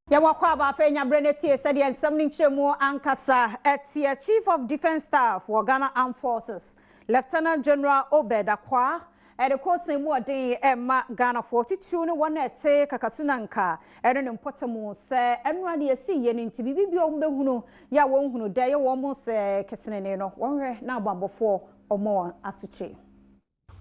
Ya wakwaba fenya Breneti said and something chemo ankasa etia Chief of Defense Staff for Ghana Armed Forces Lieutenant General Obedakwa at the course in what day Emma Ghana 42 no one at Kakasunanka and an important say and run see yen into bibi ombehuno ya wonhuno day almost Casinano one now bumble 4 or more as to tree.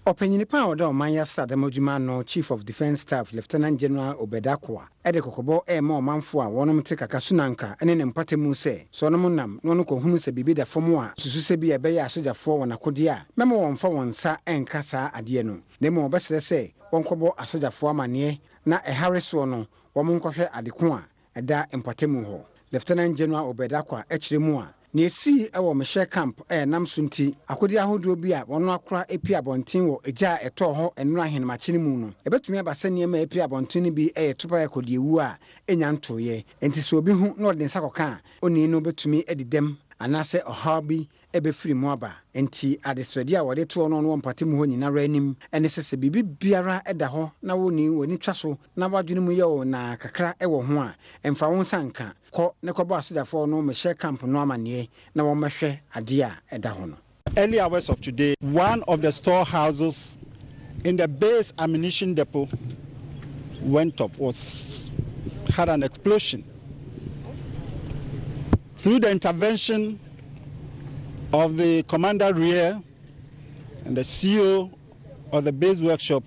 Opinionipa odo manya sadamojuma no Chief of Defense Staff Lieutenant General Obedakwa ede kokobo ma manfo a wonom te Kakasunanka ene ne mpatemu se so no nam no ko hunu se bibi da fomo a susu se bi ebe ya asojafo wona kode a memo wonfa wonsa enka saa ade no nemo obesere se wonkobo asojafo amane na ehare so no wom nkohwe adeko a eda mpatemu ho Lieutenant General Obedakwa ekiremu a Nesi ewo meshe camp nam sunti akodi ahodo bi a wono akora epi abonten wo eja eto ho enno ahenemache mu no ebetumi abase niema epi abonten bi topa ekodi ewu a enya ntoye enti so obi hu no de nsakoka oni no betumi edidem anase ohabi ebefiri mu aba enti adesredi a wode to no no mpate mu ho nyina ranim ene sese bibi biara eda ho na woni twa so na wadwene mu ye o na kakra ewo ho a emfa won sanka ko ne ko ba asodafo no meshe camp no amane na wo mehwe ade a eda ho no. Early hours of today, one of the storehouses in the base ammunition depot went up, had an explosion. Through the intervention of the commander rear and the CEO of the base workshop,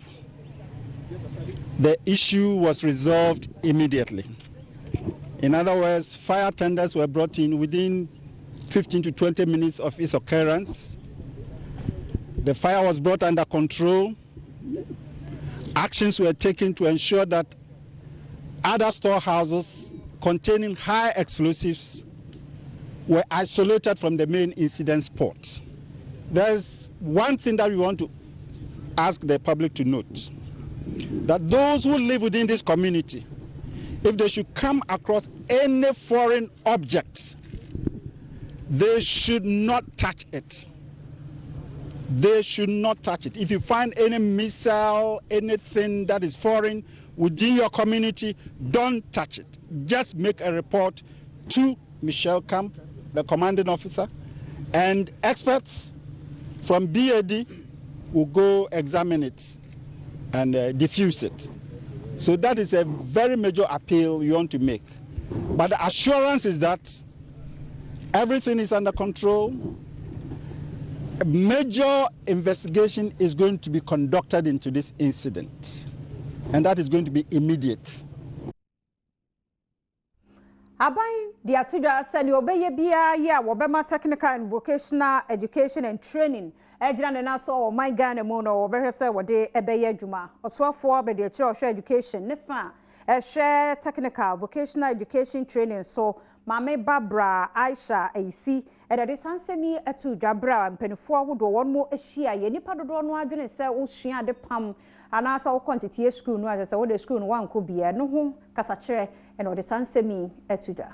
the issue was resolved immediately. In other words, fire tenders were brought in within 15 to 20 minutes of its occurrence. The fire was brought under control. Actions were taken to ensure that other storehouses containing high explosives were isolated from the main incident spot. There's one thing that we want to ask the public to note, that those who live within this community, if they should come across any foreign object, they should not touch it. They should not touch it. If you find any missile, anything that is foreign within your community, don't touch it. Just make a report to Michelle Camp, the commanding officer, and experts from BAD will go examine it and diffuse it. So that is a very major appeal we want to make. But the assurance is that everything is under control. A major investigation is going to be conducted into this incident, and that is going to be immediate. Abai the atuda sani obeye bia ya wobema technical and vocational education and training ejira ne naso o my Ghana mu no obehwe se wode ebeye adwuma oswafo be de chiro education ne fa share technical vocational education training so Mame Barbara Aisha AC and the sansemi etu dwabra mpanifo ahodo won mo ehia ye nipa dodo no adwene se wo hua de pam anasa wo quantity school no ase wo de school no wanko bia no ho kasakire and the sansemi etu da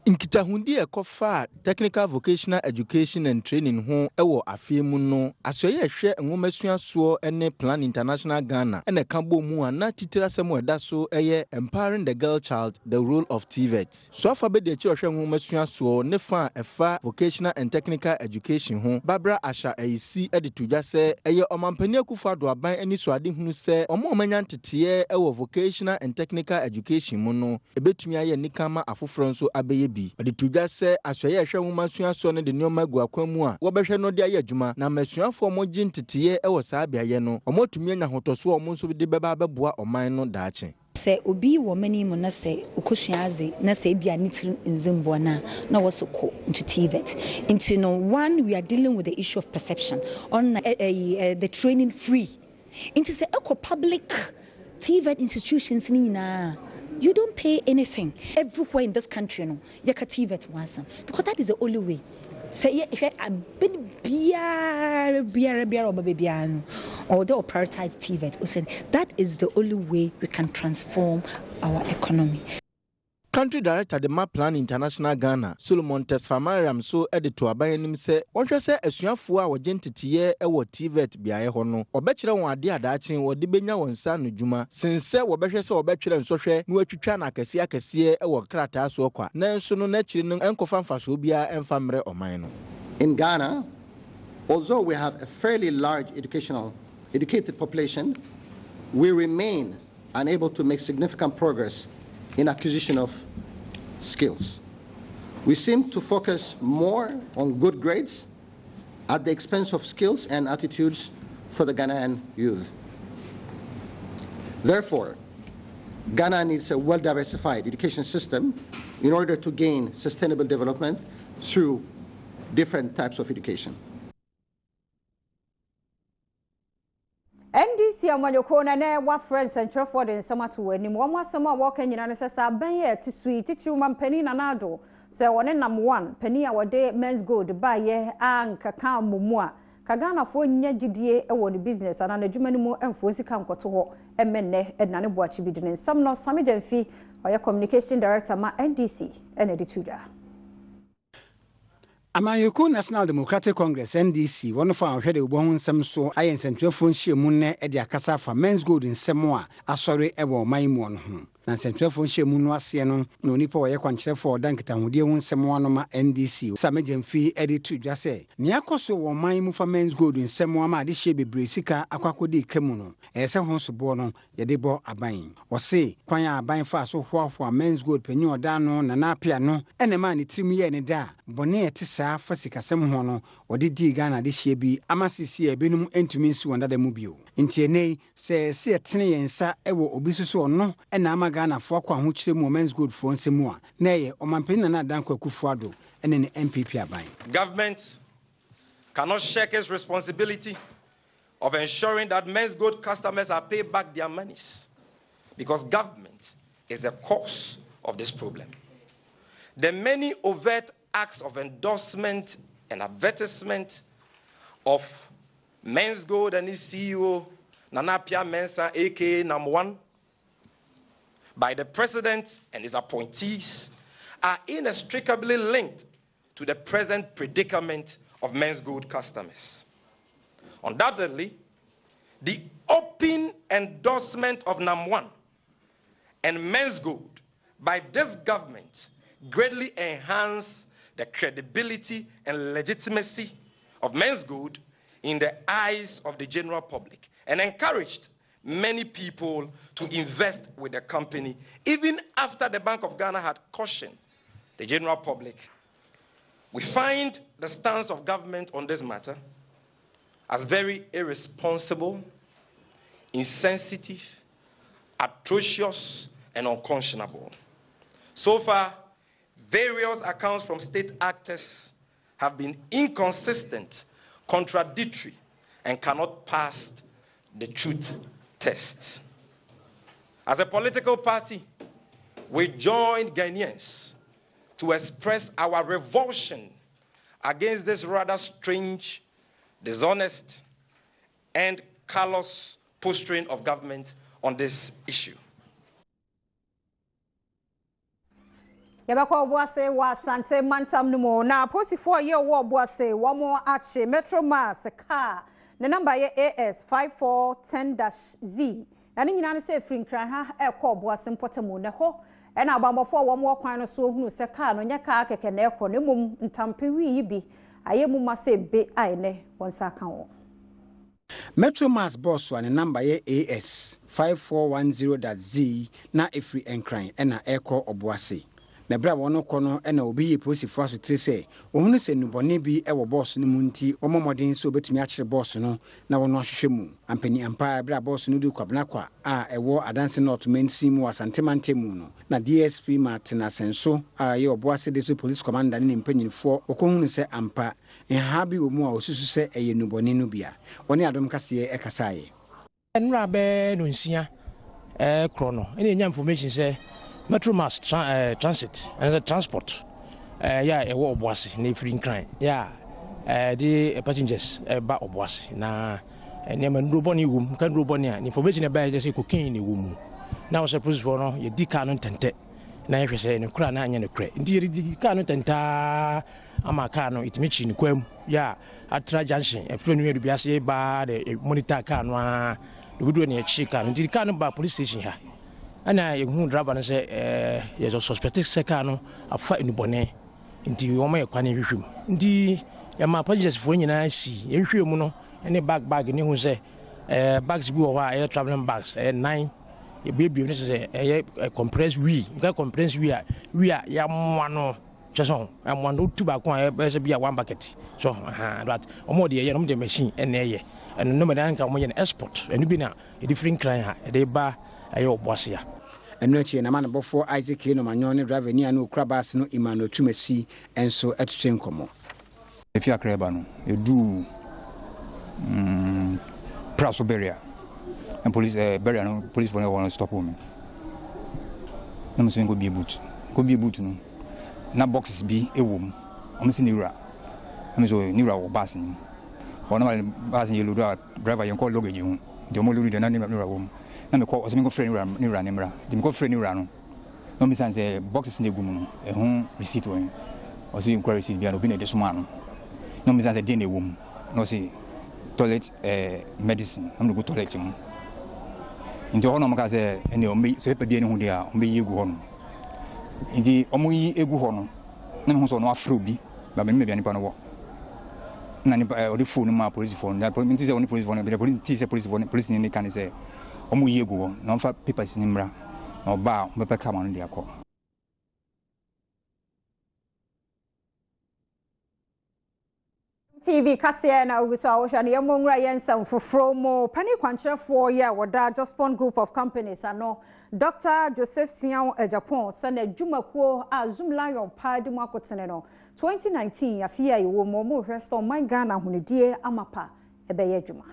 Nkitahundi ekofa technical vocational education and training ho ewo afie mu no asoye hwe nwomasuaso ene plan international Ghana ene kambo mu ana titira semo eda so eye empowering the girl child the role of TVET so afa be de chi hwe nwomasuaso ne fa efa vocational and technical education ho Barbara Asha AC editudwa se eye omampani akufo ado aban ani so ade hunu se omo omanya ntete ewo vocational and technical education mu no ebetumi aye nikama afoforo nso abeye Odi tuja se aswaye hwe nwomasuaso so ne de nyoma gu akwamu a wobehwe no de aye adwuma na masuafo mo gintetiye ewo saa biaye no omotumi anya hotoso omo nso de beba beboa oman no daache se obi wo mani mu na se ukoshiaze na se bia nitiri nzimbo na wasoko into TVET into no one we are dealing with the issue of perception on the training free into se eco public TVET institutions ni na you don't pay anything everywhere in this country no TVET once because that is the only way say a bit biara or they prioritize TVET that is the only way we can transform our economy. Country Director de Map Plan International Ghana, Solomon Tesfamariam so ede to abayanim se, wonhwe se asuafo a wogentetiye ewo TVET biaye ho no, obekire won ade adaachen wode benya won sa no dwuma, sense wobehwe se wobetwere nsohwe na watwitwa na akese ewo krata so kwa. Na enso no na chire no enkofa mfaso bia emfamre oman no. In Ghana, although we have a fairly large educated population, we remain unable to make significant progress in acquisition of skills. We seem to focus more on good grades at the expense of skills and attitudes for the Ghanaian youth. Therefore, Ghana needs a well-diversified education system in order to gain sustainable development through different types of education. NDC amanyoko na na wa friends Central for the nsamato wani mo asema wo kanyina ne sesa ban ye tisui titiru mampani na nado se wone nam 1 pani a wode men's gold ba ye anka kan mumu a kagana fo nya gidie e wo ne business ana na dwuma ni mu emfo sika nkoto ho emenne ednane boachi bidine nsam no samejamfi oya communication director ma NDC enedituda. Amanyoko National Democratic Congress NDC one fa ahwede obohu nsem so ayensentuafo nhyiemu ne ede akasa fa men's gold nsem a asori ewo maimu no ho na nsentuafo nhyiemu no ase no na onipa wo ye kwankyerefo odankita hodie hu nsem ano ma NDC samejamfi ede tudwa se ne akoso wo maimu fa men's gold nsem ama ade hye bebre sika akwakodi kemu no ese ho sobo no ye de bo aban wo se kwan aban fa so hoahoa men's gold panyi oda no na na apia no ene ma ne trim ye ne da bone etisa fasikasem ho no odi di Ghana de hye bi amasisi ebenum entumi nsi wonda da mu bio ntienei se etene yensa ewo obi susu no ena ama Ghana fo akwa ho kire mu men's gold fo nsemu a na ye omampeni na dan kwakufu ado ene ne MPP aban. Government cannot shirk its responsibility of ensuring that men's gold customers are paid back their monies because government is the cause of this problem. The many overt acts of endorsement and advertisement of men's gold and its CEO, Nana Pia Mensah, aka number 1, by the president and his appointees are inextricably linked to the present predicament of men's gold customers. Undoubtedly, the open endorsement of number 1 and men's gold by this government greatly enhance the credibility and legitimacy of men's gold in the eyes of the general public and encouraged many people to invest with the company even after the Bank of Ghana had cautioned the general public. We find the stance of government on this matter as very irresponsible, insensitive, atrocious, and unconscionable. So far, various accounts from state actors have been inconsistent, contradictory, and cannot pass the truth test. As a political party, we joined Ghanaians to express our revulsion against this rather strange, dishonest, and callous posturing of government on this issue. Yabako Boase was Sante Mantam Numo. Now, Posifo year war Boase, one more ache, Metro Mass, a car. The number AS 5410-Z. And in an say free cry, a call Boas and Potamuneho. And our bomber for one more kind of so who say car, no yaka can echo nemum and tampi be. I am must say be aine once I can. Metro Mass boss one number AS 5410-Z na every encrying and a echo or Boase. Na bra wono kono na obi ye posifo aso tire se ohunu se nubone bi e wo boss no munti omomodin so betumi a kire boss no na wono ahwehwe mu ampani ampa bra boss no du kwabna kwa a ewo adanse not mensim wasante mu no na DSP Martin Asenso a ye oboase de police commander ne mpanyinfo okohunu se ampa ha bi wo mu a osusu se eye nubone no bia woni adom kase e kasaye enra be no nsia krono ene nya information se Metro Mass transit and the transport. Yeah, a war was in a free crime. Yeah, the passengers about was na name and Ruboni womb can Rubonia information about the cocaine in womb. Now, suppose for no, you decanon tente na yɛhwɛ sɛ ne kura na anya ne kura nti yɛdi car no tenta ama car no itimi chi ne kwam ya atra junction efro no yɛdu biase ba de monitor car no a de budu ne chi car no nti car no ba police station ha ana yɛhu driver no sɛ yɛ suspected sɛ car no afa enubɔne nti wɔn yɛ kwane hwehwem nti yɛma passengers fo nyinaa si yɛhwehwɛ mu no ne bag ne hu sɛ bags bi wɔ hɔ a ɛyɛ traveling bags 9 baby no say compressed we compressed we ya moano cheso moano tu ba ko e be bia one bucket so that omo de ye no de machine ene ye and no madan ka mo ye export enu bi na different crime ha de ba aye oboase ya enu achi na man bofo Isaac no manyo ne driver ni anu okra bas no Emmanuel Tumasi enso etute nkomo efi akreba no edu praso beria and police burial police for want to stop me. I'm saying go be a boot no. Na boxes be a woman. I'm saying Nira. I'm so Nira or passing. One of my passing yellow driver you call luggage you. The more luggage than Nira woman. Na me call was me go friend Nira Nemra. Them go friend Nira no. No me say boxes in the woman. A home receipt when. Or so inquiry receipt be an opinion this man. No me say dey woman. No say toilet medicine. I'm go toilet him. Into hono maka se ene ombe so pebie ne hu dia ombe yegu hono ndi omuyi egu hono na me hu so no afro bi ba me bia nipa no wo na nipa odi phone ma police phone na police say oni police phone be police say police phone police ni kan say omuyi egu ho na fa papers ni mra na oba ombe pe kama no dia ko TV kase na uguso awosha ne yemongra yensan foforo mo pani kwankyerefo ye woda Jospon group of companies ano Dr. Joseph Sian Japan sana dwumakuo Azum Lion Party mu akotene no 2019 afia yewo mo mo hwesto man Ghana hunidie amapa ebeye dwuma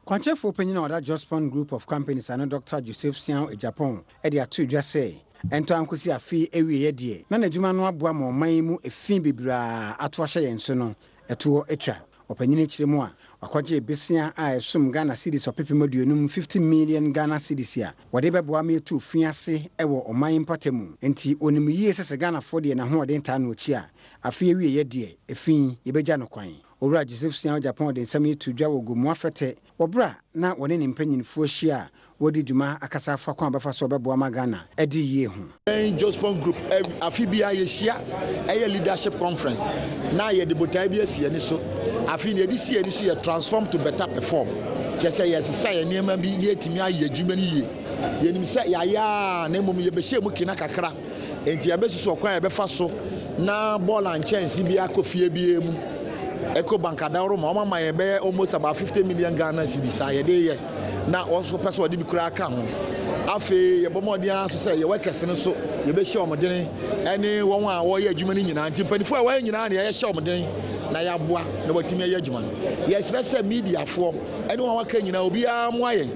kwankyerefo panyina woda Jospon group of companies ano Dr. Joseph Sian Japan e de atu dwa say ento ankosi afi ewiye de na nadwuma no aboa ma oman mu efin bibira ato ahye yenso no eto etwa opanyine kiremu a akwaje besia a esum Ghana cedis opepem aduonum 50 million Ghana cedis a wode beboa ma etu fiase ewo oman mpatemu enti onim yie sese Ghana fo de na ho de nta no chi a afi ewiye de efin yebegya no kwan Owura Joseph Sian Japan de nsam yitu dwa wo gomu afete wobra na wone ne mpanyinfo hia wodi dwuma akasa fa kwa bafa so beboa ma Ghana edi yie hu Jospon group afi bia ye hia leadership conference na ye de botai bia sie ni so afi ne di sie ni so ye transform to better perform chese ye sesa ye niam bi ni etimi aye dwuma ni yie ye nim se ya na mom ye be hye mu kina kakra enti ye be susu okwan ye be fa so na ball and chance bia kofie bia mu Eco Bank Adaro mama be almost about 50 million Ghana cedis a ye de na also person odi bi kura ka ho afi ye bomodia so say ye workers no so ye be share omodene ene won a wo ye adwuma ni nyina ntipanifo a wo ye nyina na ye share omodene na ya boa na watimi ye adwuma ye srese media fo ene won waka nyina obi a mo aye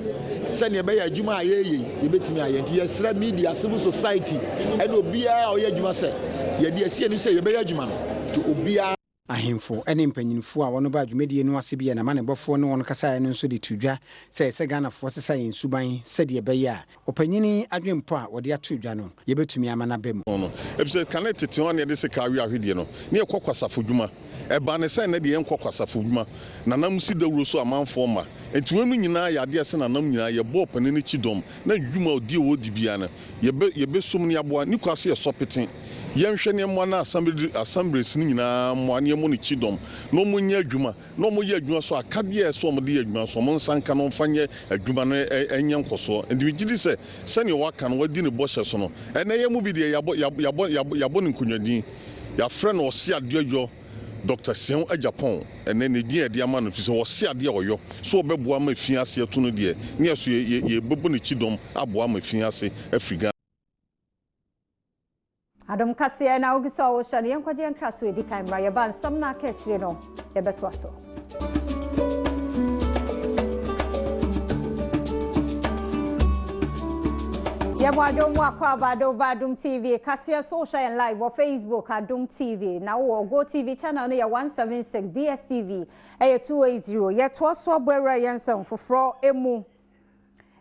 se ne be ye adwuma a ye betimi aye nti ye sre media civil society ene obi a o ye adwuma se ye de asie ni se ye be ye adwuma to obi a ahemfo ene mpanyinfo a wono ba dwumedie no ase bia na mane bofo no wono kasa ene nso de tudwa se Ghana fo sesa yen suban se de be ya opanyini adwempo a wode atudwa no ye betumi amana bem no efse connect to one de se kawi ahwedie no ne ekokwasafo dwuma eba ne se na de enkokwasafo dwuma na nam si dawuro so amanfo ma enti wonu nyina ya de se na nam nyina ye bo panini chidom na dwuma odi wodi bia na ye be som ne aboa ni kwase ye sopeten ye nhwe ne mo na assemblies ni nyina mo ane mo ne chidom no mo nya adwuma no mo ye adwuma so akade ye so mo de adwuma so mo nsanka no mfanye adwuma no enye nkoso enti gidi se ne waka no wadi ne boshe so no ene ye mu bi de yabo ne kunwadin ya frɛ no ɔse adeɛ Dr. Sian Japan and then the dear man of his was said the oyo so beboa ma fiase to no de ne so ye bobo ne chidom aboa ma fiase Africa Adom kase na ogiso wo hye ne yankwaje nkrato edi kan mra ye ba nsam na aka kire no ye beto aso Adom TV, Cassia Social and Live or Facebook Adom TV. Now Go TV channel near 176 DSTV. 280. Yet was so where Yanson for Fro Emu.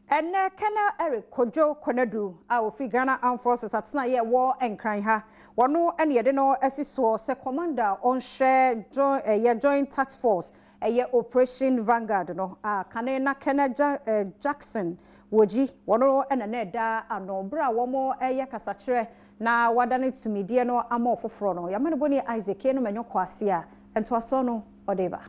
And Kana Eric Kojo Konadu, our free Ghana Armed Forces at Snaye War and Crying her. One no and yet no SSO, se commander on share joint task force, Operation Vanguard. No, Kanena Kenneth Jackson. Woji wono ena neda anobra womo kasachre na wadane tumidie no ama ofoforo no yamane boni Isaac no menyo kwase a ento aso no odeba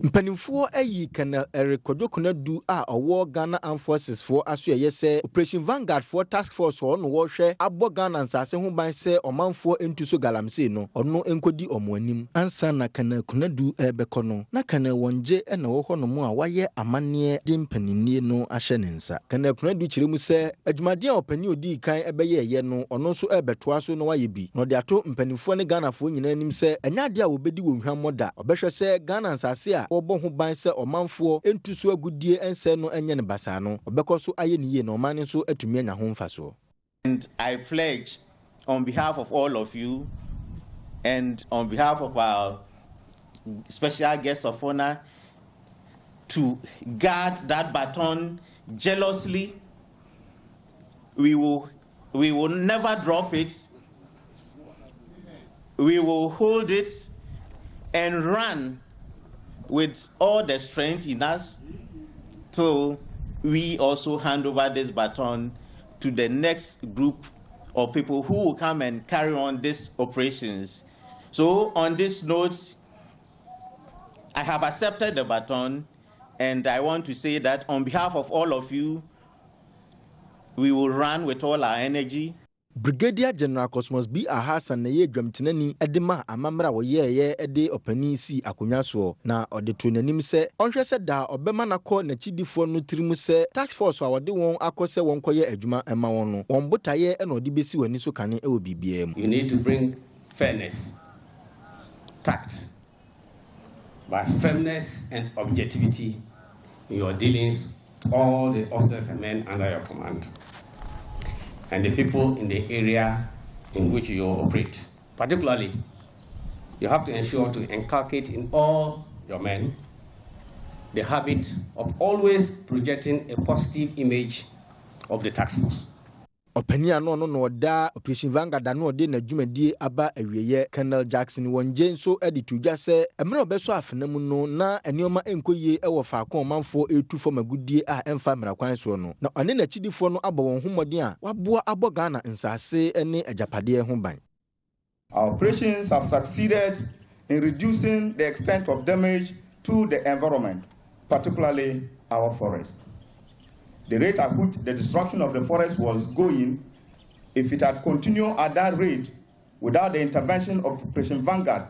mpanimfoɔ ayi Colonel Eric Kojokunadu a ɔwɔ Ghana Armed Forces for aso yɛ Operation Vanguard for task force ɔno wɔhwɛ abɔ Ghana nsase ho ban sɛ ɔmanfoɔ entuso galamsey no ɔno enkodi ɔmo anim ansa na Colonel Kunadu ɛbɛkɔ no na Colonel Wonje ɛna wɔ hɔ no mu a wayɛ amanneɛ de mpaninnie no ahyɛ ne nsa Colonel Kunadu kyerɛ mu sɛ adwumadeɛ a ɔpani odi kan ɛbɛyɛ yɛ no ɔno nso ɛbɛtoa so no wayɛ bi na ɔde ato mpanimfoɔ ne Ghanafoɔ nyinaa anim sɛ ɛnya ade a wɔbɛdi wɔ hwammɔda ɔbɛhwɛ sɛ Ghana nsase a wɔbɔ ho ban sɛ ɔmanfoɔ entuso agudie ɛnsɛ no ɛnyɛ ne basa no ɔbɛkɔ so ayɛ ne yie na ɔman nso atumi anya ho mfaso. And I pledge on behalf of all of you and on behalf of our special guest of honor to guard that baton jealously. We will never drop it. We will hold it and run with all the strength in us, so we also hand over this baton to the next group of people who will come and carry on these operations. So on this note, I have accepted the baton, and I want to say that on behalf of all of you, we will run with all our energy. Brigadier General Cosmos B. Ahasan na ye dwamtenani edema amamra wo ye ede opani si akonya so na ode to nanim se onhwe se da obema nakọ na chidifo no tirimu se task force a wode won akose won koye adwuma ema won no won botaye na ode besi wani so kane e obibia mu. You need to bring fairness, tact, but firmness and objectivity in your dealings with all the officers and men under your command and the people in the area in which you operate. Particularly, you have to ensure to inculcate in all your men the habit of always projecting a positive image of the task force. Openia no da Operation Vanguard no de na dwumadie aba awieye Colonel Jackson Wonje nso editu dwa se emre obeso afenam no na enioma enkoyie ewo faako manfo etu fo magudie a emfa mrakwan so no na one na chidifo no abɔ won homɔden a waboa abɔ Ghana nsase ene ajapade ho ban. Our operations have succeeded in reducing the extent of damage to the environment, particularly our forest. The rate at which the destruction of the forest was going, if it had continued at that rate without the intervention of Operation Vanguard,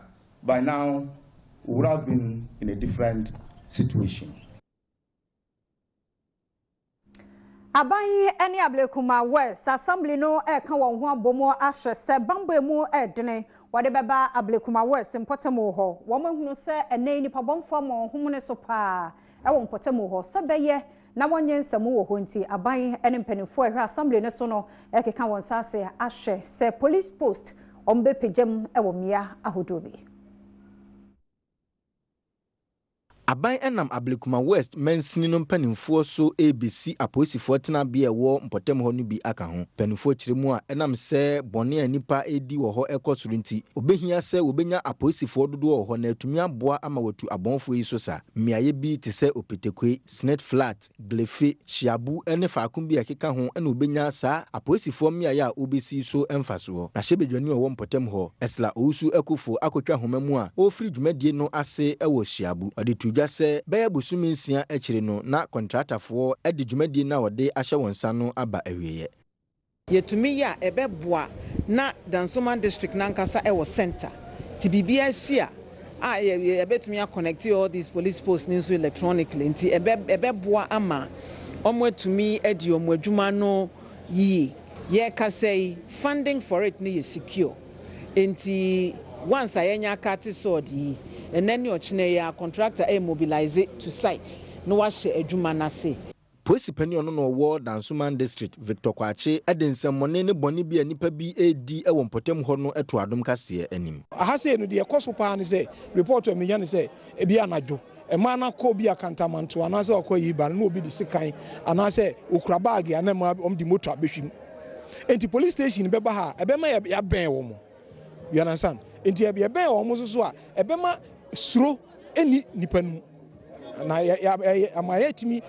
by now we would have been in a different situation. Abayi eni Ablekuma West Assembly no kan won ho abomo ahwe se bambo mu edene wode beba Ablekuma West mpotemo ho wo mahunu se ene nipa bomfo mo ho ne so pa e wo mpotemo ho se beye na wonye nsemu wo ho nti aban ene mpanifo ehwe assembly ne so no ekeka won sase ahwe se police post ombe pejam e wo mia ahodobi. Aban enam Ablekuma West mensini no mpanimfoɔ so ABC apolisifoɔ tena bia wɔ mpɔtem hɔ no bi aka ho mpanimfoɔ kyeremu a enam sɛ bɔne a nipa edi wɔ hɔ ɛkɔ soro nti obehia sɛ obenya apolisifoɔ dodoɔ wɔ hɔ na atumi aboa ama watu abɔnfoɔ yi so sa mmeaye bi te sɛ Opetekwe, Snake Flat, Glefe, Shiabu ene faakum bi akeka ho ɛna obenya saa apolisifoɔ mmeaye a obesi so ɛmfa so na hyebedwani wɔ mpɔtem hɔ Esla Owusu Akufo akotwa homa mu a ofiri dwumadie no ase ɛwɔ Shiabu ɔde se bɛyɛ busumi nsia akyire no na contractorfoɔ edi dwumadie na wɔde ahyɛ wɔn nsa no aba awieye. Yetumi ya ɛbɛboa na Dansoma district nankasa ɛwɔ center ti bibia sia a ɛbɛtumi connect all these police posts nso electronically nti ɛbɛboa ama ɔmo atumi edi ɔmo adwuma no yie ye ka say funding for it ne secure nti once ayenya kati sodi and then your contractor mobilize it to site no washe adwuma na se Polisi penny on no ward Dansoman district Victor Kwache edensemmone ne boni bi anipa bi edi e wompotem ho no eto adom kase anim. Aha say no de ekoso pa ne say report to me yan say e bi anajo e ma na ko bi akantamanto ana say okoyi ba no obi di sekan ana say okura bag ya na ma di motor abehwim. Enti police station be ba ha e be ma ya ben wo mo. You understand? Enti e be ben wo mo so a e be ma suro eni nipa nu. Na ya amayetimi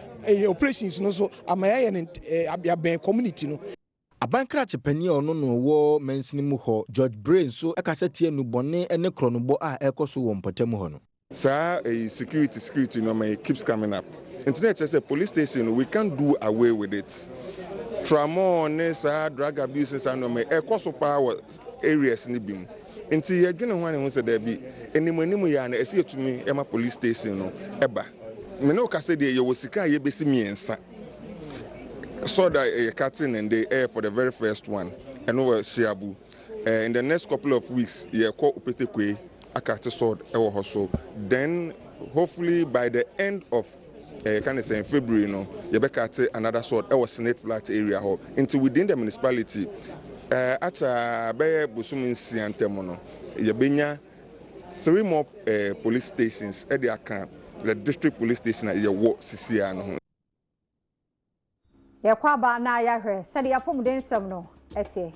operations no so amaya ya ben community no. Abankra chepani ono no wo mensini mu ho George Brain so ekasete nu bone ene kronobo a ekoso wo mpatam ho no. Sir, security no may keeps coming up. Internet say police station we can't do away with it. Trauma, drug abuse and no may ekoso power areas ni bim. Nti ye dwene ho ane ho se da bi enimanimu ya na esi etumi ema police station no eba. Me no ka say de ye wo sika ye besi miensa. So that a cutting and the air for the very first one and over Shiabu. In the next couple of weeks, ye call Upetekwe akate sword ewo hoso. Then hopefully by the end of can I say in February no ye bekate another sword ewo Senate Flat area ho into within the municipality. Acha beye busumi nsiantemo no ye benya 3 more police stations at the account. The district police station at your work CCR no. Ya kwa ba na ya hwe sede ya pom den sam no etie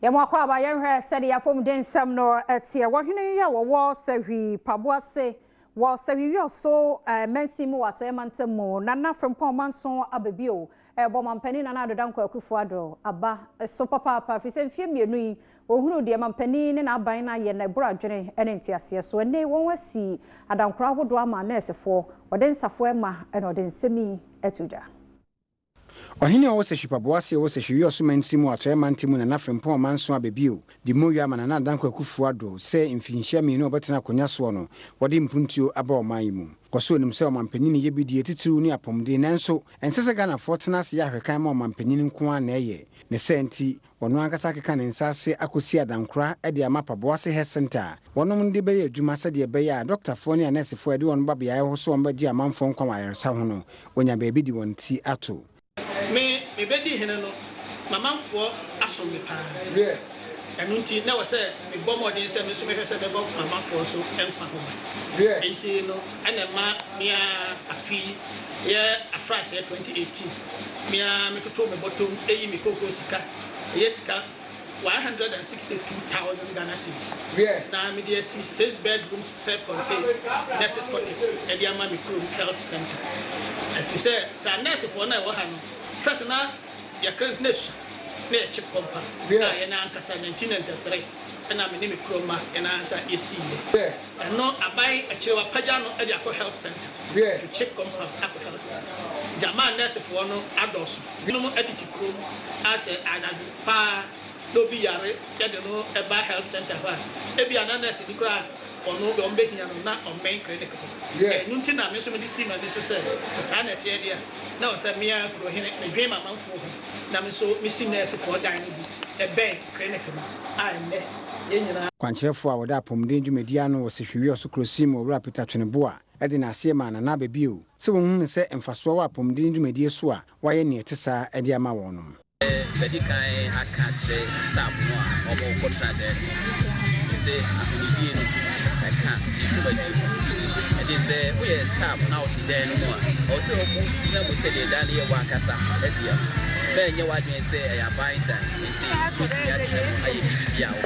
ya mwa kwa ba ya hwe sede ya pom den sam no etie wo hwene ya wo sahwi paboase wo sahwi yo so mensimu wato emantam na na frempon manso ababio ebo mampani na na dodan kwa akufo adro aba so papa fi se mfie mienu yi ohunu de mampani ne na aban na ye na bro adwene ene ntiase so ene won wasi adankora hodo ama nursefo odensafo ema ene odensemi etuja Ohini owo se hwipaboase owo se hwi oso mansimu ato mantimu na nafrempon manso ababio di moya ma na dankwa akufo adro se mfinhia mienu obetena konya so no wode mpuntuo aba oman mu koso nim se omanpanyin ye bidie titiru ni apomde nanso ensese Ghana fortuna se ya hwekan ma omanpanyin nko a na eye ne senti ono ankasa keka ne nsase akosi adankora e de amapaboase health center wonom ndi be ye adwuma se de be ya doctor fo ne nurse fo de won baba ya ho so ombaji amanfo nkwa wa yersa ho no wonya be bi di won ti ato me bedi hene no mamanfo aso me pa yeah enunti na we say me bomodin say me so me hwese be bom mamanfo so enfa ho yeah enti no ene ma mia afi yeah afrase 2018 mia me toto me bottom eyi me koko sika yesika 162,000 Ghana cedis. Yeah. Now me dey see 6 bedrooms self-contained nurses cottage at the Amami Health Center. If you say nurse for na wo ha no first na ya current nurse na check compound na ya na ankasa 1993 na me me kroma na ansa esi yeah no abai a chirewa paja no e dey health center yeah to check compound at health center jama nurse for no adoso no mo attitude krom as anadu pa do bi yare ya de no e ba health center fa e bi ana nurse ni kra ono do mbe hia no na on main clinic yeah nunti na me so me di si ma me so say sa na tie dia na o say me a kro hene me dream amanfo ho na me so me si nurse for dan no bi e ben clinic no a ne ye nyina kwanchefo a woda pomden dwumedia no wo se hwewe oso krosim owura Peter Tweneboa e de na ase ma na babio se won se emfaso wa pomden dwumedie so a waye ne etesa e de ama wono bedi kan akatre staff no a obo kotra de say akudie no I can't it is we staff now to there no more also we say the dan here wakasa e dia ben ye wadwen say ya buy time until put ya ayi bibia wo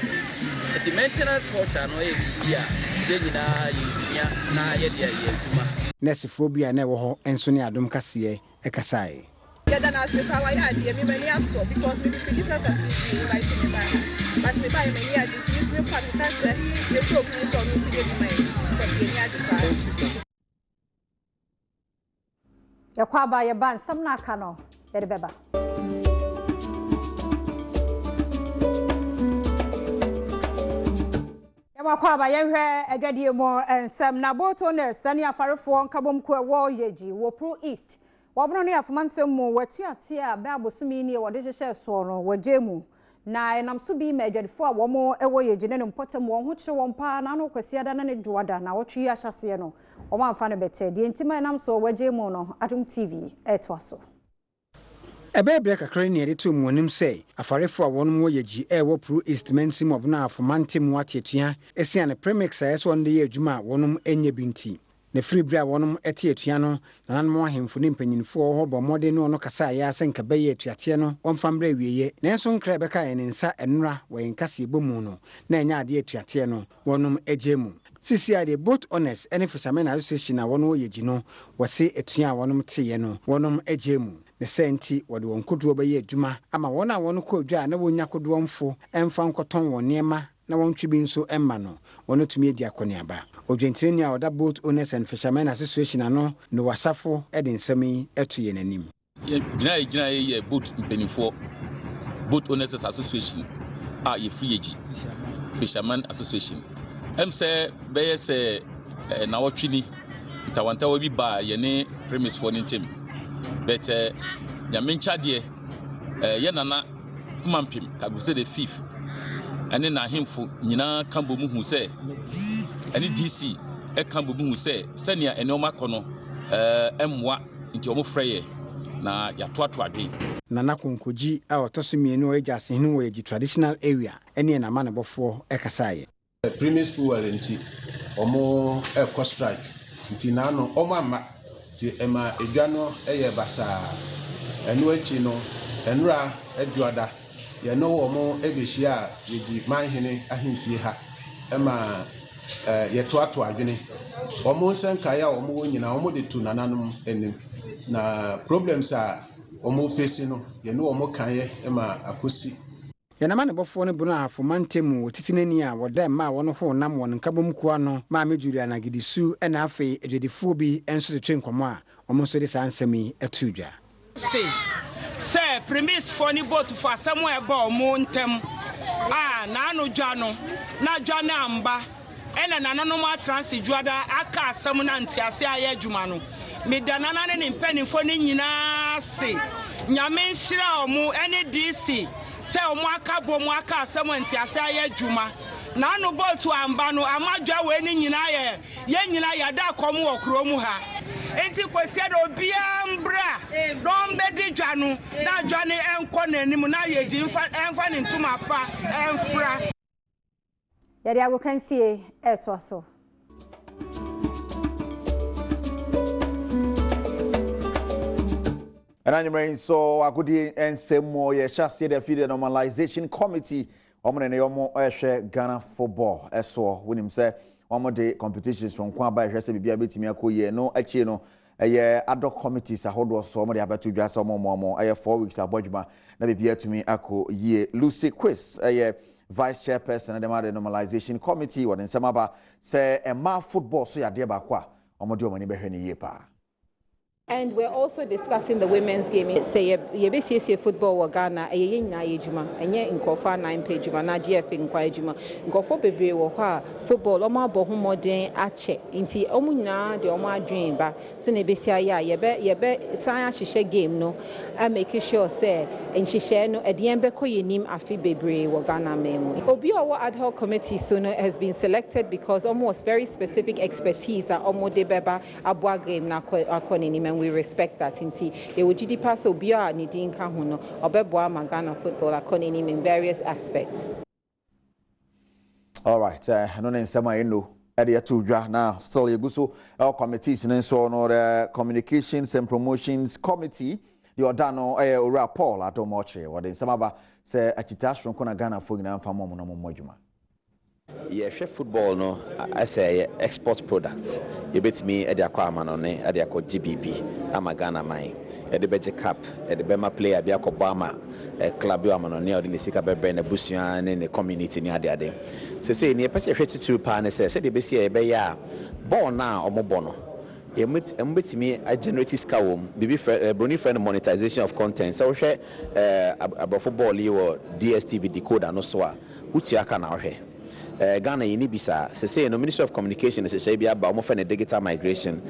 the maintenance culture no e bibia de nyina yisia na ye dia ye tuma nesifobia na wo ho enso ne adom kase e kasae then I say power ya be me many abso because me the different facilities invite me back but me buy many agent means me part me say the program so me fit give me because you need ya kwa ba ya ban sam na aka no ya de beba ya makwa ba ya hwe adwadie mo ensam na boto na sani afarefo nkabom ko ewo yeji wo pro east wabno ne afomantem mo watiatia ba abosumi ne wode hyehye so no wagemu na enam so bi medwadefo a womo ewo yegine no mpotem won ho kire won pa na no kwasiada na ne doada na wotwe ya hyase no womo amfa no bete de ntima enam so waje mu no Adom TV etwaso Ebebre kakra ne de to muonim sei afarefo a wonom wo yegi wo pro east mensim of na afomante mu atetua esiane premix ayeso onde ye adwuma wonom enye binti ne fribra wonom etetua no nanan ahemfo ne mpanyinfo ho bomode no kasa ya asenka beye atuate no wonfambre wieye na enso nkra beka ene nsa enura wenkase ebomu no na enya ade atuate no wonom ejemu sisi ade both honest ene fishermen association na wono yegi no wose etua wonom teye no wonom ejemu ne senti wode won koduo beye adwuma ama wona wono ko adwa na wonya koduo mfo emfa nkoton won niema na wontwe bi nso emma no wono tumi edi akoniaba odwentini a oda boat owners and fishermen association ano no wasafo ede nsami eto ye nanim gina ye boat mpenifo boat owners association a ye free fishermen association say beye se na wotwini tawanta wo bi ba ye ne premise for ntem but ya mencha de ye nana kumampim kabuse the fifth ane na himfo nyina kambo mu hu se ane DC kambo mu hu se senia ene o makono emwa nti o mo freye na ya toato adwe nana konkoji a otoso mienu o ejase hinu wo egi traditional area ene na manebofo ekasaye primary school warranty omo e strike nti na no omo ama ti ema edwa no eye basa enu achi no enura eduada ye no omo ebehia yedi manhene ahemfie ha ema ye toato adwene omo senka ya omo nyina omo de tu nananom enim na problems a omo face no ye no omo kanye ema akosi yanama ne bofo ne bunu afomantemu otitinani a woda ma wono ho nam won nkabom kuwa no ma meduri anagidisu ena afi edwedifo bi enso de twenkomo a omo so de sansemi atudwa se premise for ni boat for asemu eba omo ntem na anu dwa no na dwa na amba ena nanano ma transit juada aka asemu na ntiase aye adwuma no medanana ne mpanifo ni nyina se nyame nhira omo ene DC se omo aka bo mo aka asemu ntiase aye adwuma na anu boat amba no amadwa we ni nyina ye nyina yada komo wo kromu ha enti kwesi do bia mbra don bedi dwanu na dwane enko nanim na yeji enfa ni ntuma pa enfra yari agokansie etwaso Ananyumre so agudi ensemo ye shase the feed normalization committee omone ne yomo ehwe Ghana football eso wonim se omo de competitions from kwa ba ehwe se bibia betimi akoye no achi no eye ad committees ahodo so omo de abeto dwa se omo eye 4 weeks abodjuma na bibia tumi akoye Lucy Quiz eye vice chairperson of the normalization committee won nsema se ema football so yade ba kwa omo de omani behwe ne yepa. And we're also discussing the women's game. Say, YBCC football wa Ghana, a yin na yejuma, and yet in Kofa 9 page, and a GF in Kwajuma, Gofo Bebre wa football, Oma Bohumo den Ache, inti Omuna, the Oma dream, but Senebesia, yebe, Saya Shisha game, no, I make sure, say, and Shisha, no, at the end, Beko Yenim Afi Bebre wa Ghana memo. Obio ad hoc committee soon has been selected because almost very specific expertise at Omo de Beba, Abwa game, na Akoninim. We respect that. Inti, they would GD pass Obia Nidin Kahuno, Obeboa Magana football, according him in various aspects. All right, no name Samaino, Edia Tuja now, still Yaguso, our committees and so on, or communications and promotions committee, the Odano, Ura Paul, Atomoche, or the Samaba, say a chitash from Konagana for Ghana for Mojuma. Yeah, chef football no I say export product. You bet me at the aquaman on at the GBB. I'm a Ghana mine. At the Beje Cup, at the Bema player, the Akobama, a club you are on near the Sika Beben, a Busian in the community near the other. So say near Pacific to Pan says, the Bessia Beya, born now or Mobono. You meet me a generative scawum, BB Bruni friend monetization of content. So share about football, you or DSTV decoder no soa, which you can our hair. Ghana yini bisa say no Ministry of Communication is say bia ba mo fa digital migration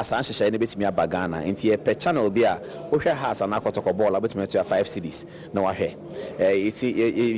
san hye ne betimi aba Ghana nti per channel bia wo hwe has an akotoko ball betimi to 5 cities na wa hwe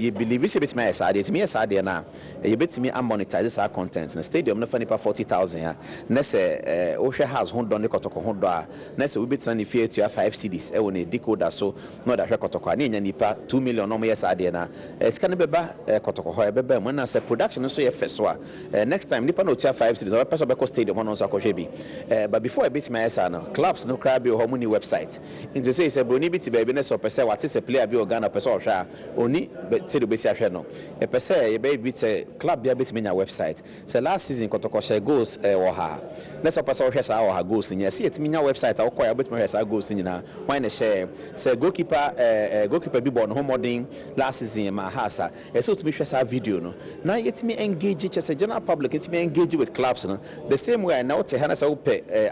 you believe say betimi yes ade betimi yes ade na you betimi monetize sa content na stadium no fa nipa 40,000 ya na say wo hwe has ho don ne kotoko ho do a na say we betimi na fie to 5 cities e wo ne decoder so no da hwe kotoko na nya nipa 2 million no mo yes ade na sika ne beba kotoko ho e beba mo na say production so ye first one next time nipa no tia 5 cities or person be stadium on so akwohwe bi but before a bit my esa no clubs no cry be homuni website in say broni bit baby na so person what is a player be organ person ohwa oni say do be si ahwe no e person ye be bit club be bit menya website say last season kotoko share goals wo ha na so person ohwe sa wo ha goals nya see etimi nya website awko ya bit me sa goals nyina when share say goalkeeper bi born home modern last season ma hasa e so to be hwe sa video no na yetimi engage just general public yetimi engage with clubs no the same way now to hana say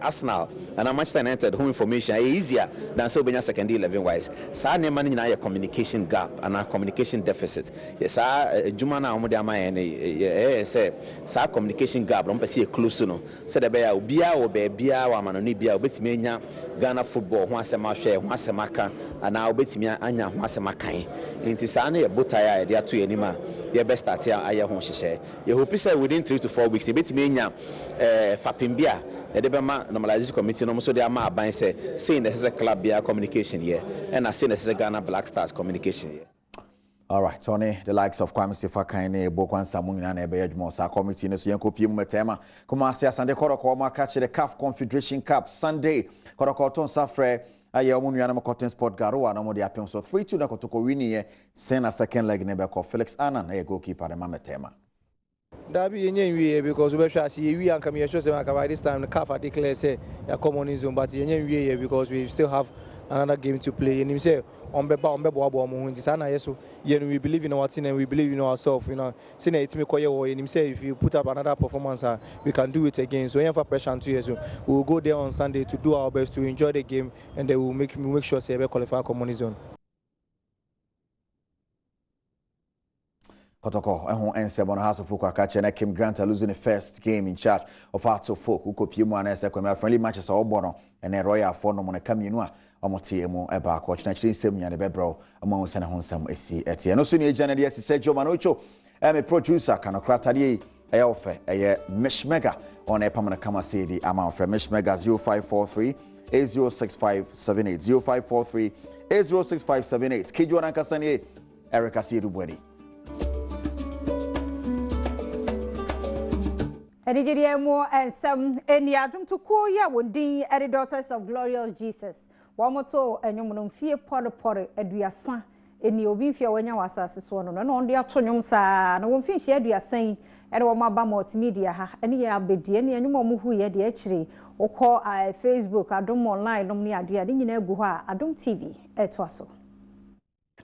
Arsenal and Manchester United home information easier than so benya second 11 wise sa ne man nyina communication gap and a communication deficit yes juma na omo de amaye say sa communication gap no pese close no say the be ya obia wo be bia wa mano ni bia obetimi anya Ghana football ho asema hwe ho asema ka ana obetimi anya ho asema kan enti sa na ye botaya de ato yanima ye best start ya aye ho hyehyɛ ye hope say within 3 to 4 weeks obetimi anya fapimbia Edebema normalization committee no so they are aban say saying this is a club bia communication here and I say this is a Ghana Black Stars communication here. All right, Tony, the likes of Kwame Sifakane, Bokwan Samuina, and Ebejmosa committee, and so Yanko Pium Matema, Kumasi, Sunday Korokoma, catch the CAF Confederation Cup Sunday, Korokoton Safre, Ayamunianamo Cotton Sport Garoa, no more the appearance of 3-2 Nakotoko winning, send a second leg Nebeko Felix Annan, a goalkeeper, the Mametema. That be in because we shall see we and come here shows by this time the CAF declare say a common zone, but in because we still have another game to play. And him say on we believe in our team and we believe in ourselves. You know, saying it's me and him say if you put up another performance, we can do it again. So we have pressure on 2 years. So we will go there on Sunday to do our best to enjoy the game, and then we'll make sure say we qualify common zone. Kotoko, N7 House of Folk and Kim Grant are losing the first game in charge of Hearts of Folk, who could Pimu and Esequema friendly matches are all and a royal for no one come in. Omotimo eba coach naturally same and the bebro among Sana Honsam SC Etienne. No sooner January as said Joe Manocho, a producer can ocratadi a offer a mesh mega on a permanent kama say the amount for mesh mega 0543 806578 0543 806578 Kijuan Kasani Erica Sidubwedi. Nigeria more and some any Adom to Koya would be at the Daughters of Glorious Jesus. One more to and you will fear potty at your son. And you'll be fear when you was as one and on the afternoon, sir. No one fish yet we are saying, and all my multimedia, and here be the any more who yet the actually or call Facebook, Adom online, no near dear, didn't you know, Adom TV, at Wasso.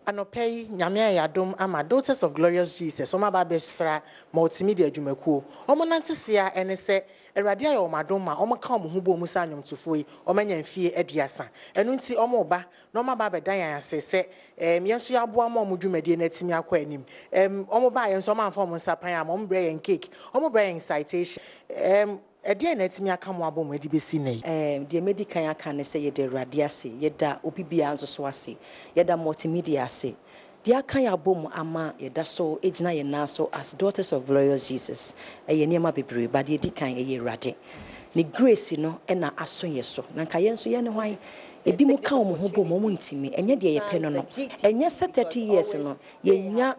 Anopei nyame ayadom ama Daughters of Glorious Jesus oma ba besra multimedia dwumakuo omo nantesia ene se Awurade ayo omadom ma omo ka omo hubo mu sa nwomtofo omanya mfie aduasa enu nti omo ba na oma ba bedan yan ase se mienso ya boa ma omo dwumadie na timi akwa anim omo ba yenso omo amfa omo nsapan am omo bre yen cake omo bre yen citation Edia na timi aka mo abom edi besi nei de medical aka ne se ye de Awurade ase ye da obi bia nso so ase ye da multimedia ase de aka ya bom ama ye da so ejina ye na so as Daughters of Glorious Jesus ye niam bebre ba de edikan ye Awurade ni grace no e na aso ye so na nka ye nso ye ne hwan ebi mu ka omo ho bom omo ntimi enye de ye pe no enye 30 years no ye nya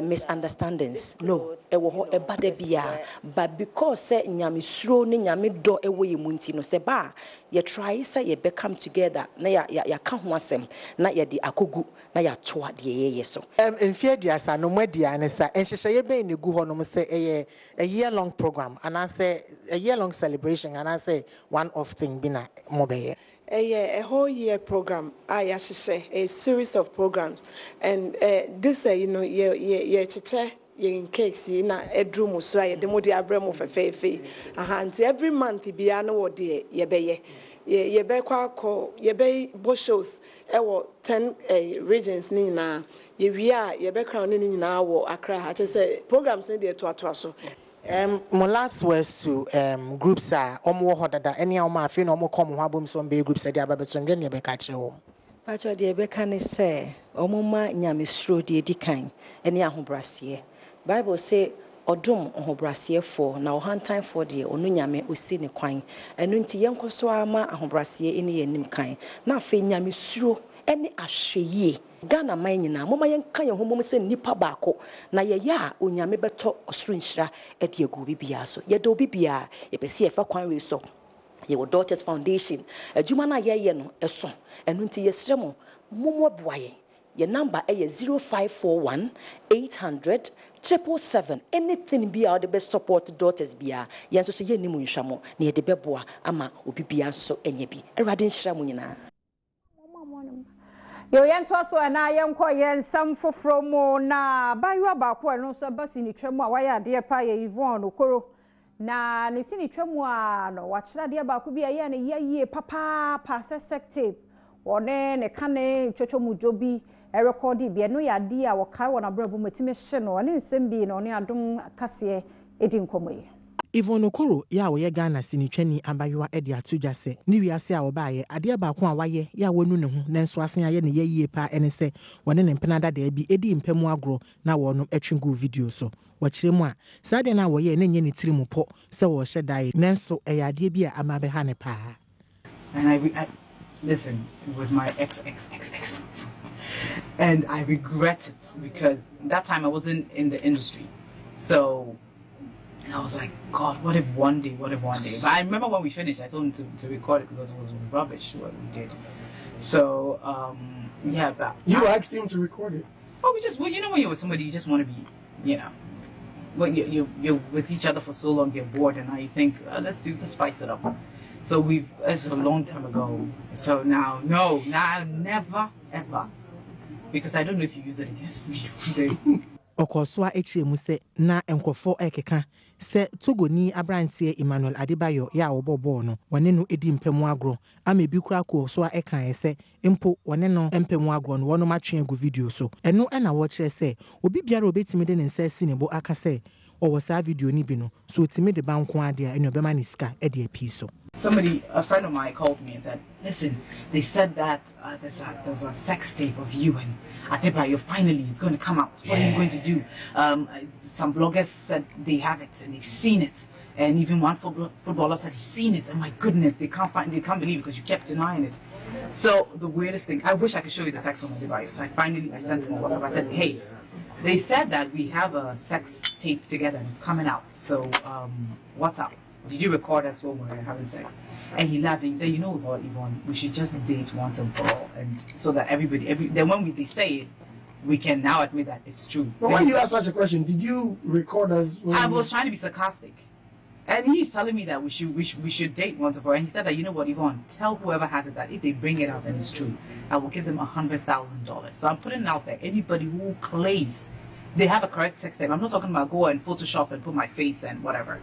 misunderstandings no ewo ho ebada bia but because say nyame suro ne nyame do ewo ye munti no se ba ye try say ye be come together na ya ka ho asem na ye de akogu na ya to ade ye so mfie aduasa no mwadia ne sa enhyehyɛ ye ben ne gu ho no say a year long program and I say a year long celebration and I say one of thing bi na mo be a whole year program. I say a series of programs, and this you know chiche in cakes na edrum so ay de modi abrem of fefe and every month biya no wo de ye beye ye be kwa ye be bo shows 10 regions ni na ye wi a ye be crown ni na wo Accra ha say programs ni dey to so Molats was to groups are omo hodada any of my fin omo come wabum some be groups dia babeto ndwe ne be ka kire wo Pacho de be kan say omoma nyamesuro de edikan ene ahobrase Bible say odum ahobrase for na ohantan for de onu nyame osi ne kwan enu nti yenkoso ama ahobrase ene yanim kan na afa nyamesuro ene ahweye Ghana man nyina moma yenka ye homom se nipa baako na ye ya onyame beto osoro nhira e de agu bibia so ye do bibia ye pese ye fa kwan we so ye wo Daughters Foundation adwuma na ye no eso enu nti ye sremo momo boaye ye number e 0541 800 777 anything be out the best support daughters bia ye so ye nimu nhwamo na ye de beboa ama obibia so enye bi erade nhira mu nyina Yo yento aso na yenko yensam foforo mu na bayua baako eno so basi ni twemu a waya de pa ye Yvonne Okoro na ne sini twemu a no wachira de baako bi ye ne ye papa sect tape one ne kane twetwomu jobi e record bi no ya de a wokai wona brabu matime hye no ne nsem bi no ne adom kase edi nkomoyi Yvonne Okoro ya wo ye Ghana sinitwani abayewa edi atudwa se ni wiase a wo baaye ade baako a waye ya wonu ne ho nanso asen aye ne yeyie pa ene se wone ne mpenada da bi edi mpamu agro na wonom etwengu video so wakire mu a sade na wo ye ne nye ne tirimu po se wo hye dai nanso e yade bi a amabe ha ne pa and I listen, it was my ex and I regret it because that time I wasn't in the industry, so I was like, God, what if one day? But I remember when we finished, I told him to record it because it was rubbish what we did. So, yeah. But you asked him to record it? Oh, well, you know when you're with somebody, you just want to be, you know, when you're with each other for so long, you're bored, and now you think, let's spice it up. So it's a long time ago. So now, never, ever. Because I don't know if you use it against me today. Okoswa echiemu se na enkrofo ekeka se togoni abrantie Emmanuel Adebayo ya obobo no wone no edi mpemu agro amebi kura ko so ekan se mpo wone no mpemu agro no wono matwe agu video so eno na wo kire se obi biara obetimi de ne nsa si ne bo aka se owo sa video ni bi no so otimi de banko ade a eno be maniska e de api so. Somebody, a friend of mine, called me and said, listen, they said that there's a sex tape of you and Adebayo finally is going to come out. What are you going to do? Some bloggers said they have it and they've seen it. And even one footballer said he's seen it. And my goodness, they can't believe it because you kept denying it. So the weirdest thing, I wish I could show you the text on Adebayo. So I sent him a WhatsApp. I said, hey, they said that we have a sex tape together and it's coming out. So what's up? Did you record us when we were having sex? And he laughed and he said, you know what, Yvonne, we should just date once and for all, and so that then when they say it, we can now admit that it's true. But when you ask such a question, did you record us? I was trying to be sarcastic, and he's telling me that we should date once and for all. And he said that, you know what, Yvonne, tell whoever has it that if they bring it out and it's true, I will give them $100,000. So I'm putting it out there. Anybody who claims they have a correct sex tape, I'm not talking about go and Photoshop and put my face and whatever.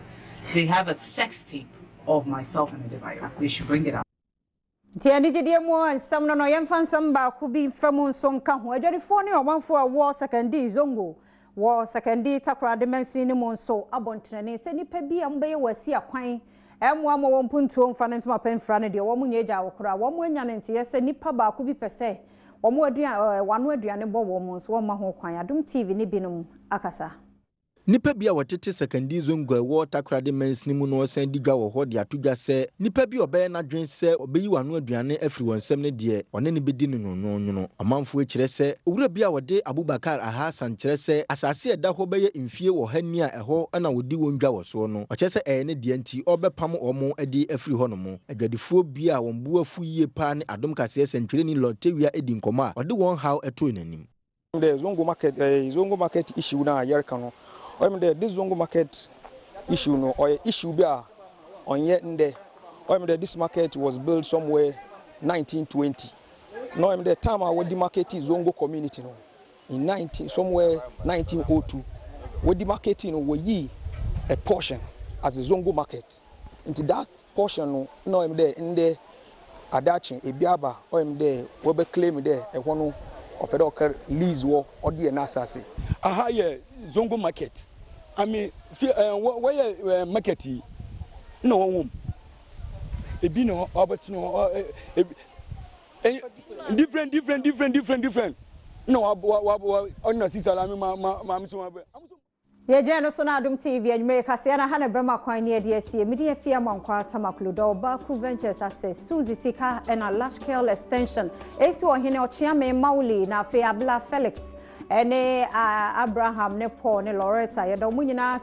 They have a sex tape of myself and Adebayo. They should bring it out. Tiani jide mo ansam no yemfa nsam ba ku bi famu nso nka ho adwarifo ne omanfo a wo secondary zongo wo secondary takra de mansi ne mo nso abontrene se nipa bi ambeye wasi akwan emo amo wo mpuntuo mfa ne ntoma pemfra ne de wo mu nyeja wokra wo mu anya ne nte se nipa ba ku bi pese wo mu wanu aduane bo wo mu nso wo ma ho kwan Adom TV ne binum akasa. Nipa bi a watete secondary zongo ewo takrade mensni mu no san digwa wo ho de atodwa se nipa bi obe na dwen se obeyi wano aduane afiri wonsem ne de one ne bedi no amanfo ekire se owura bi a wode Abubakar Ahasan kire se asase eda ho beye mfie wo hani a eho na wodi wondwa wo so no oche se ne de anti obepam omo edi afiri ho no mo adwadifo bi a wonbu afu yie pa ne Adom kase sentwere ni lotewia edi nkoma wode won haw eto nanim the zongo market issue na yerka no this zongo market issue no or issue be on yet nde this market was built somewhere 1920 no the time when the market is zongo community no in somewhere 1902 when the market we a portion as a zongo market into that portion no in the adachi ebiaba oyem de we be claim de e hono opedo ka lease wo odi na asase aha ye zongo market I mean where market no one ebi no obet no different no on sisala ma so Ye jeno so na Adom TV anwumere kase na ha na brema kwan ne de asie mede afia mankwa tamaklo da Obaku Ventures access Suzy Sika and a large scale extension esi ohene ochia me Mauli na fe Abla Felix ene Abraham ne Paul ne Loretta ye da munyina